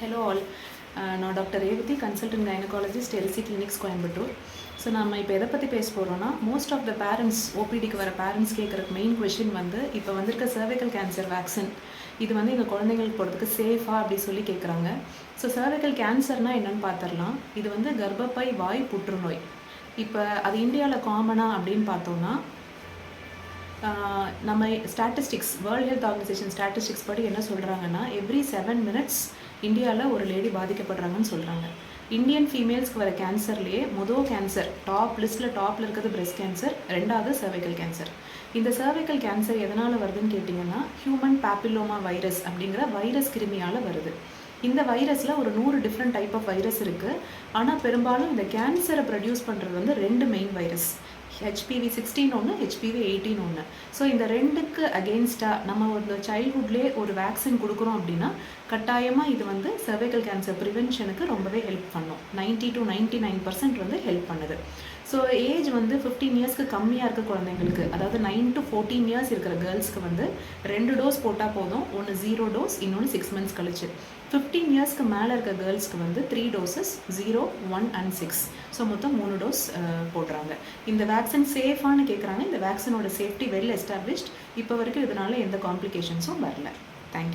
Hello all. நான் doctor Revathi, consultant gynaecologist, LC clinics, Coimbatore. So நம்ம இப்போ எதை பற்றி பேச போகிறோன்னா, மோஸ்ட் ஆஃப் த பேரண்ட்ஸ், ஓபிடிக்கு வர பேரண்ட்ஸ் கேட்குறக்கு மெயின் கொஷின் வந்து, இப்போ வந்திருக்க சர்வைக்கல் கேன்சர் வேக்சின் இது வந்து எங்கள் குழந்தைங்களுக்கு போகிறதுக்கு சேஃபா அப்படி சொல்லி கேட்குறாங்க. ஸோ சர்வைக்கல் கேன்சர்னால் என்னென்னு பார்த்துடலாம். இது வந்து கர்ப்பப்பை வாய் புற்றுநோய். இப்போ அது இந்தியாவில் காமனா அப்படின்னு பார்த்தோம்னா, நம்ம statistics, world health organisation statistics படி என்ன சொல்கிறாங்கன்னா, எவ்ரி 7 minutes இந்தியாவில் ஒரு லேடி பாதிக்கப்படுறாங்கன்னு சொல்கிறாங்க. இந்தியன் ஃபீமேல்ஸ்க்கு வர கேன்சர்லேயே கேன்சர் டாப்பில் இருக்கிறது பிரெஸ்ட் கேன்சர், ரெண்டாவது சர்வைக்கல் கேன்சர். இந்த சர்வைக்கல் கேன்சர் எதனால் வருதுன்னு கேட்டிங்கன்னா, ஹியூமன் பேப்பிலோமா வைரஸ் அப்படிங்கிற வைரஸ் கிருமியால் வருது. இந்த வைரஸில் ஒரு 100 டிஃப்ரெண்ட் டைப் ஆஃப் வைரஸ் இருக்குது. ஆனால் பெரும்பாலும் இந்த கேன்சரை ப்ரொடியூஸ் பண்ணுறது வந்து 2 மெயின் வைரஸ், HPV-16 ஒன்று, HPV-18 ஒன்று. ஸோ இந்த ரெண்டுக்கு அகெயின்ஸ்டாக நம்ம ஒரு சைல்ட்ஹுட்லேயே ஒரு வேக்சின் கொடுக்குறோம் அப்படின்னா, கட்டாயமாக இது வந்து சர்வைக்கல் கேன்சர் ப்ரிவென்ஷனுக்கு ரொம்பவே ஹெல்ப் பண்ணும். 90 to 99% வந்து ஹெல்ப் பண்ணுது. ஸோ ஏஜ் வந்து 15 இயர்ஸ்க்கு கம்மியாக இருக்க குழந்தைங்களுக்கு, அதாவது 9 to 14 இயர்ஸ் இருக்கிற கேர்ள்ஸ்க்கு வந்து 2 டோஸ் போட்டால் போதும். ஒன்று 0 டோஸ், இன்னொன்று 6 months கழிச்சு. 15 இயர்ஸ்க்கு மேலே இருக்க கேர்ள்ஸ்க்கு வந்து 3 டோசஸ், 0, 1 and 6. ஸோ மொத்தம் 3 டோஸ் போடுறாங்க. இந்த வேக்சின் சேஃபானு கேட்குறாங்க. இந்த வேக்சினோட சேஃப்டி வெல் எஸ்டாப்ளிஷ்ட். இப்போ வரைக்கும் இதனால எந்த காம்ப்ளிகேஷன்ஸும் வரல. தேங்க்யூ.